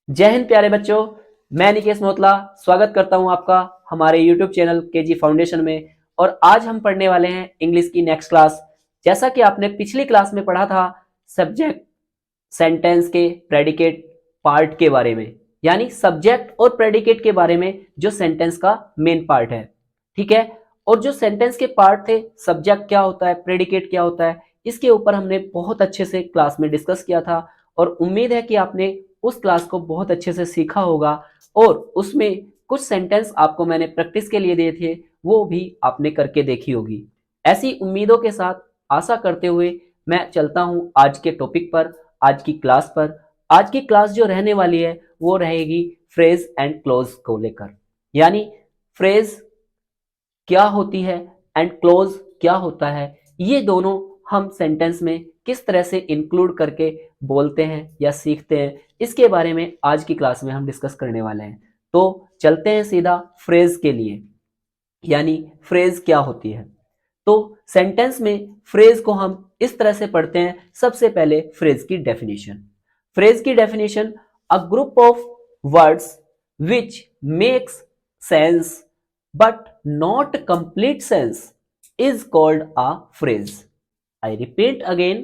जय हिंद प्यारे बच्चों। मैं निकेश मोतला स्वागत करता हूं आपका हमारे YouTube चैनल केजी फाउंडेशन में। और आज हम पढ़ने वाले हैं इंग्लिश की नेक्स्ट क्लास। जैसा कि आपने पिछली क्लास में पढ़ा था सब्जेक्ट सेंटेंस के प्रेडिकेट पार्ट के बारे में, यानी सब्जेक्ट और प्रेडिकेट के बारे में जो सेंटेंस का मेन पार्ट है। ठीक है। और जो सेंटेंस के पार्ट थे, सब्जेक्ट क्या होता है, प्रेडिकेट क्या होता है, इसके ऊपर हमने बहुत अच्छे से क्लास में डिस्कस किया था। और उम्मीद है कि आपने उस क्लास को बहुत अच्छे से सीखा होगा और उसमें कुछ सेंटेंस आपको मैंने प्रैक्टिस के लिए दिए थे, वो भी आपने करके देखी होगी। ऐसी उम्मीदों के साथ आशा करते हुए मैं चलता हूं आज के टॉपिक पर, आज की क्लास पर। आज की क्लास जो रहने वाली है वो रहेगी फ्रेज एंड क्लोज को लेकर, यानी फ्रेज क्या होती है एंड क्लोज क्या होता है, ये दोनों हम सेंटेंस में किस तरह से इंक्लूड करके बोलते हैं या सीखते हैं, इसके बारे में आज की क्लास में हम डिस्कस करने वाले हैं। तो चलते हैं सीधा फ्रेज के लिए, यानी फ्रेज क्या होती है। तो सेंटेंस में फ्रेज को हम इस तरह से पढ़ते हैं। सबसे पहले फ्रेज की डेफिनेशन। फ्रेज की definition: a group of words which makes sense but not complete sense is called a phrase. I repeat again,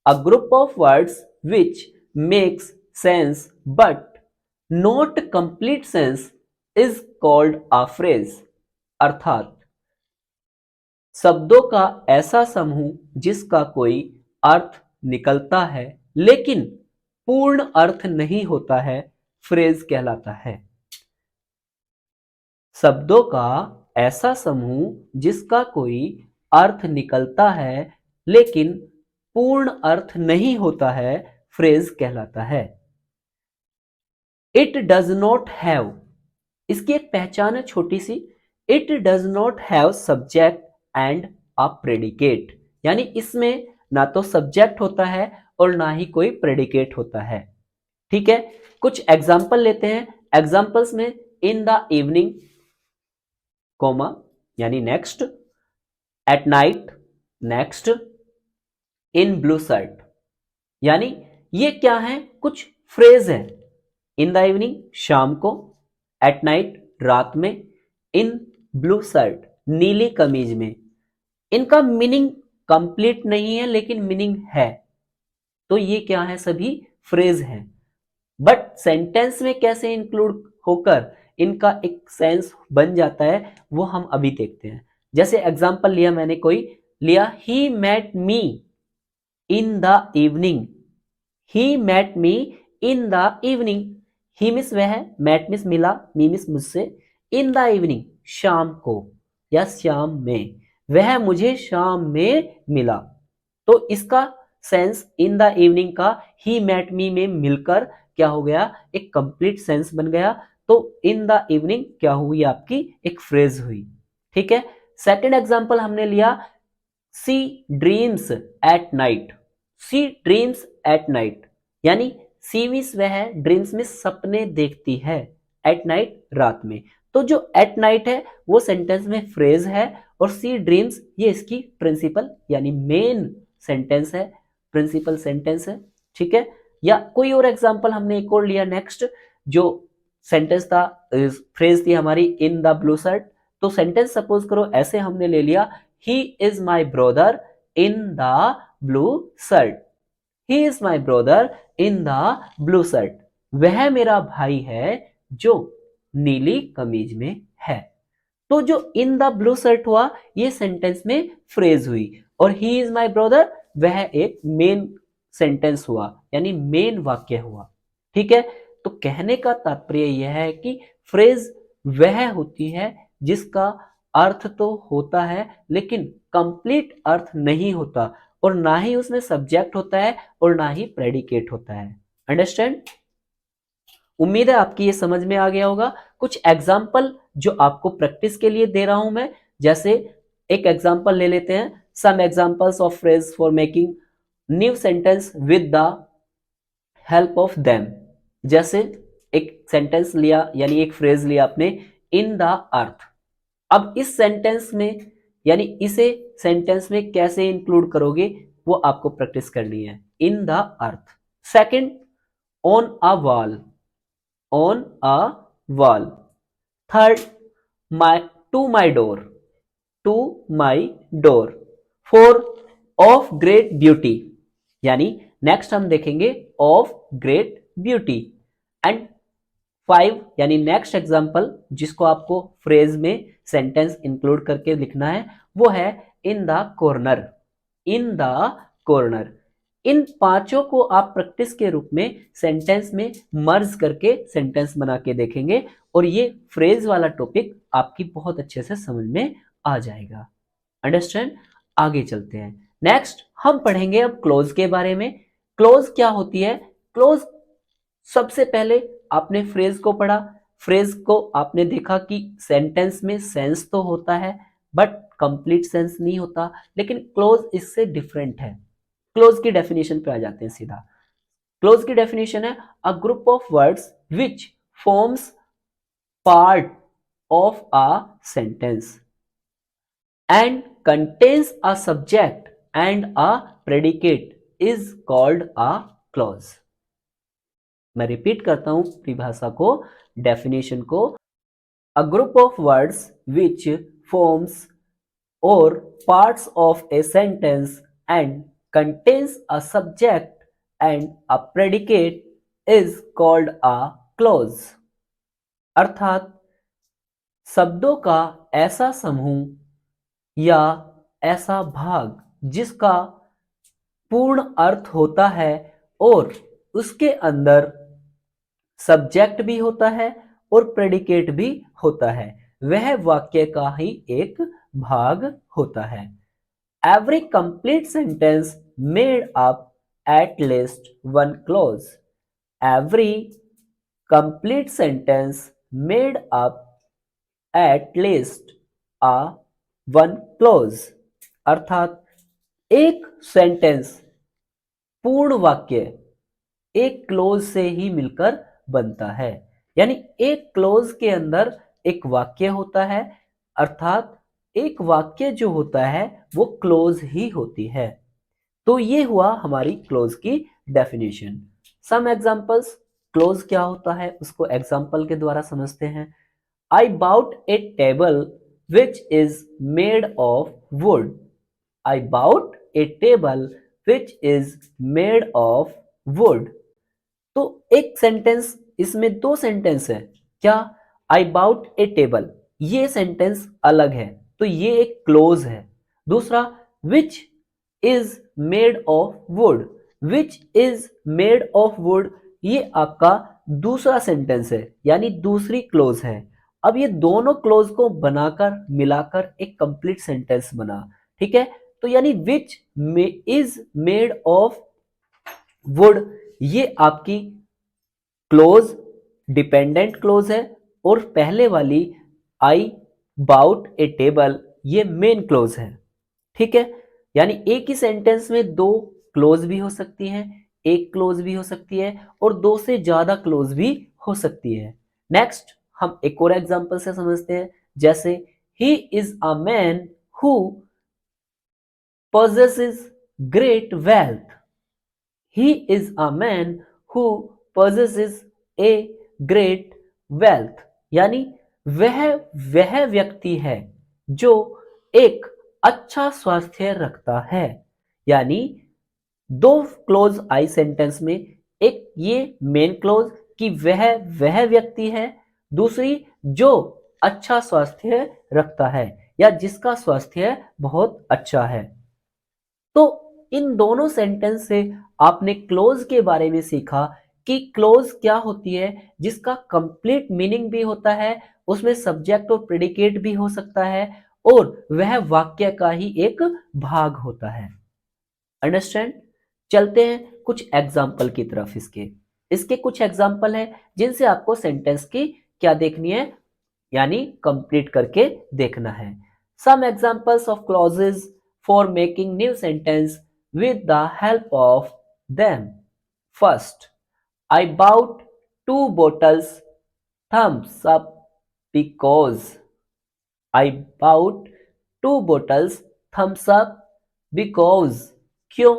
a group of words which makes sense but not complete sense is called a phrase. अर्थात शब्दों का ऐसा समूह जिसका कोई अर्थ निकलता है लेकिन पूर्ण अर्थ नहीं होता है, फ्रेज कहलाता है। शब्दों का ऐसा समूह जिसका कोई अर्थ निकलता है लेकिन पूर्ण अर्थ नहीं होता है, फ्रेज कहलाता है। इट डज नॉट हैव, इसकी एक पहचान है छोटी सी। It does not have subject and a predicate, यानी इसमें ना तो सब्जेक्ट होता है और ना ही कोई प्रेडिकेट होता है। ठीक है। कुछ एग्जाम्पल लेते हैं। एग्जाम्पल्स में इन द इवनिंग, कोमा यानी next, at night, next, in blue shirt, यानी ये क्या है, कुछ फ्रेज है। इन द इवनिंग शाम को, एट नाइट रात में, इन ब्लू शर्ट नीली कमीज में। इनका मीनिंग कंप्लीट नहीं है लेकिन मीनिंग है, तो ये क्या है, सभी फ्रेज हैं। बट सेंटेंस में कैसे इंक्लूड होकर इनका एक सेंस बन जाता है वो हम अभी देखते हैं। जैसे एग्जांपल लिया मैंने, कोई लिया, he met me in the evening. He met me in the evening. He miss वह है, मेट मिस मिला, मी मिस मुझसे, इन द इवनिंग शाम को या शाम में, वह मुझे शाम में मिला। तो इसका सेंस इन द इवनिंग का ही मेट मी में मिलकर क्या हो गया, एक कंप्लीट सेंस बन गया। तो इन द इवनिंग क्या हुई, आपकी एक फ्रेज हुई। ठीक है। सेकंड एग्जांपल हमने लिया, see dreams at night. See dreams at night, यानी सी मीन्स वह है, ड्रीम्स में सपने देखती है, एट नाइट रात में। तो जो एट नाइट है वो सेंटेंस में फ्रेज है और सी ड्रीम्स ये इसकी प्रिंसिपल यानी मेन सेंटेंस है, प्रिंसिपल सेंटेंस है। ठीक है। या कोई और एग्जांपल हमने एक और लिया, नेक्स्ट जो सेंटेंस था, फ्रेज थी हमारी इन द ब्लू शर्ट। तो सेंटेंस सपोज करो ऐसे हमने ले लिया, he is my brother in the blue shirt. He is my brother in the blue shirt, वह मेरा भाई है जो नीली कमीज में है। तो जो इन द ब्लू शर्ट हुआ ये सेंटेंस में फ्रेज हुई, और ही इज माई ब्रदर वह एक मेन सेंटेंस हुआ, यानी मेन वाक्य हुआ। ठीक है। तो कहने का तात्पर्य यह है कि फ्रेज वह होती है जिसका अर्थ तो होता है लेकिन कंप्लीट अर्थ नहीं होता, और ना ही उसमें सब्जेक्ट होता है और ना ही प्रेडिकेट होता है। अंडरस्टैंड? उम्मीद है आपकी ये समझ में आ गया होगा। कुछ एग्जाम्पल जो आपको प्रैक्टिस के लिए दे रहा हूं मैं, जैसे एक एग्जाम्पल ले लेते हैं, some examples of phrase for making new sentence with the help of them. जैसे एक सेंटेंस लिया, यानी एक फ्रेज लिया आपने, इन द अर्थ। अब इस सेंटेंस में, यानी इसे सेंटेंस में कैसे इंक्लूड करोगे वो आपको प्रैक्टिस करनी है। In the earth. Second, on a wall. on a wall. Third, to my door, to my door. Four, of great beauty, यानी नेक्स्ट हम देखेंगे of great beauty. And five यानी नेक्स्ट एग्जाम्पल जिसको आपको फ्रेज में sentence include करके लिखना है वो है in the corner. In the corner. इन पांचों को आप प्रैक्टिस के रूप में सेंटेंस में मर्ज करके सेंटेंस बना के देखेंगे और ये फ्रेज वाला टॉपिक आपकी बहुत अच्छे से समझ में आ जाएगा. अंडरस्टैंड. आगे चलते हैं. नेक्स्ट हम पढ़ेंगे अब क्लोज के बारे में. क्लोज क्या होती है? क्लोज, सबसे पहले आपने फ्रेज को पढ़ा. फ्रेज को आपने देखा कि सेंटेंस में सेंस तो होता है बट कंप्लीट सेंस नहीं होता, लेकिन क्लोज इससे डिफरेंट है. क्लोज की डेफिनेशन पे आ जाते हैं सीधा. क्लोज की डेफिनेशन है a group of words which forms part of a sentence and contains a subject and a predicate is called a clause. मैं रिपीट करता हूं परिभाषा को, डेफिनेशन को. A group of words which forms or parts of a sentence and contains a subject and a predicate is called a clause. अर्थात शब्दों का ऐसा समूह या ऐसा भाग जिसका पूर्ण अर्थ होता है और उसके अंदर सब्जेक्ट भी होता है और प्रेडिकेट भी होता है, वह वाक्य का ही एक भाग होता है. Every complete sentence made up at least one clause. Every complete sentence made up at least a one clause. अर्थात एक सेंटेंस, पूर्ण वाक्य एक क्लोज से ही मिलकर बनता है. यानी एक क्लोज के अंदर एक वाक्य होता है, अर्थात एक वाक्य जो होता है वो क्लोज ही होती है. तो ये हुआ हमारी क्लोज की डेफिनेशन. Some examples. क्लोज क्या होता है उसको एग्जांपल के द्वारा समझते हैं. I bought a table which is made of wood. I bought a table which is made of wood. तो एक सेंटेंस, इसमें दो सेंटेंस है. क्या? I bought a table, ये सेंटेंस अलग है तो ये एक क्लोज है. दूसरा which is made of wood, which is made of wood, ये आपका दूसरा सेंटेंस है यानी दूसरी क्लोज है. अब ये दोनों क्लोज को बनाकर मिलाकर एक कंप्लीट सेंटेंस बना. ठीक है. तो यानी which is made of would, ये आपकी क्लोज डिपेंडेंट क्लोज है और पहले वाली आई बाउट ए टेबल ये मेन क्लोज है. ठीक है. यानी एक ही सेंटेंस में दो क्लोज भी हो सकती हैं, एक क्लोज भी हो सकती है और दो से ज्यादा क्लोज भी हो सकती है. नेक्स्ट हम एक और एग्जांपल से समझते हैं. जैसे he is a man who possesses great wealth. He is a man who possesses a great wealth. यानी वह व्यक्ति है जो एक अच्छा स्वास्थ्य रखता है. यानी दो क्लोज आई सेंटेंस में, एक ये मेन क्लोज कि वह व्यक्ति है, दूसरी जो अच्छा स्वास्थ्य रखता है या जिसका स्वास्थ्य बहुत अच्छा है. तो इन दोनों सेंटेंस से आपने क्लोज के बारे में सीखा कि क्लोज क्या होती है जिसका कंप्लीट मीनिंग भी होता है, उसमें सब्जेक्ट और प्रेडिकेट भी हो सकता है और वह वाक्य का ही एक भाग होता है. अंडरस्टैंड. चलते हैं कुछ एग्जाम्पल की तरफ. इसके कुछ एग्जाम्पल है जिनसे आपको सेंटेंस की क्या देखनी है यानी कंप्लीट करके देखना है. Some examples of clauses for making new sentence with the help of them. First, I bought 2 bottles thumbs up because. I bought 2 bottles thumbs up because. क्यों?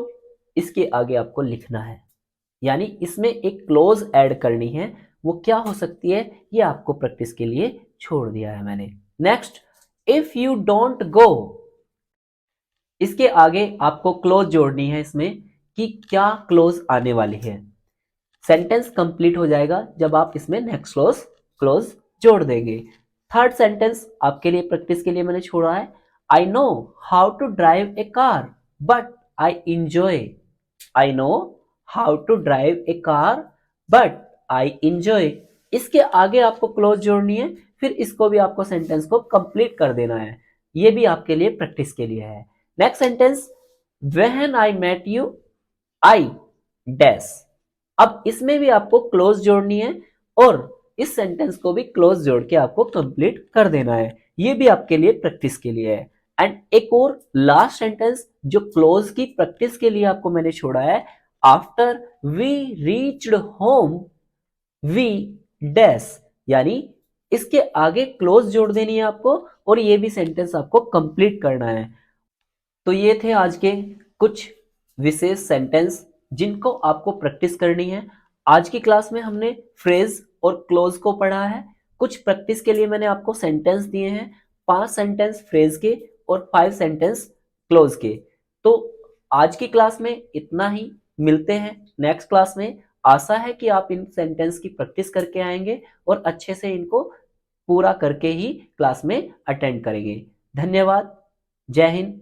इसके आगे आपको लिखना है. यानी इसमें एक क्लोज ऐड करनी है वो क्या हो सकती है, ये आपको प्रैक्टिस के लिए छोड़ दिया है मैंने। Next, if you don't go, इसके आगे आपको क्लोज जोड़नी है इसमें कि क्या क्लोज आने वाली है। सेंटेंस कंप्लीट हो जाएगा जब आप इसमें नेक्स्ट क्लोज जोड़ देंगे। थर्ड सेंटेंस आपके लिए प्रैक्टिस के लिए मैंने छोड़ा है, I know how to drive a car but I enjoy. I know how to drive a car but I enjoy. इसके आगे आपको क्लोज जोड़नी है, फिर इसको भी आपको सेंटेंस को कंप्लीट कर देना है। ये भी आपके लिए प्रैक्टिस के लिए है। Next sentence, when I met you I dash. अब इसमें भी आपको क्लोज जोड़नी है और इस सेंटेंस को भी क्लोज जोड़ के आपको कंप्लीट कर देना है। ये भी आपके लिए प्रैक्टिस के लिए है। एंड एक और लास्ट सेंटेंस जो क्लोज की प्रैक्टिस के लिए आपको मैंने छोड़ा है, after we reached home we dash, यानी इसके आगे क्लोज जोड़ देनी है आपको और ये भी सेंटेंस आपको कंप्लीट करना है। तो ये थे आज के कुछ विशेष सेंटेंस जिनको आपको प्रैक्टिस करनी है। आज की क्लास में हमने फ्रेज और क्लोज को पढ़ा है। कुछ प्रैक्टिस के लिए मैंने आपको सेंटेंस दिए हैं, 5 सेंटेंस फ्रेज के और 5 सेंटेंस क्लोज के। तो आज की क्लास में इतना ही, मिलते हैं नेक्स्ट क्लास में। आशा है कि आप इन सेंटेंस की प्रैक्टिस करके आएंगे और अच्छे से इनको पूरा करके ही क्लास में अटेंड करेंगे। धन्यवाद। जय हिंद।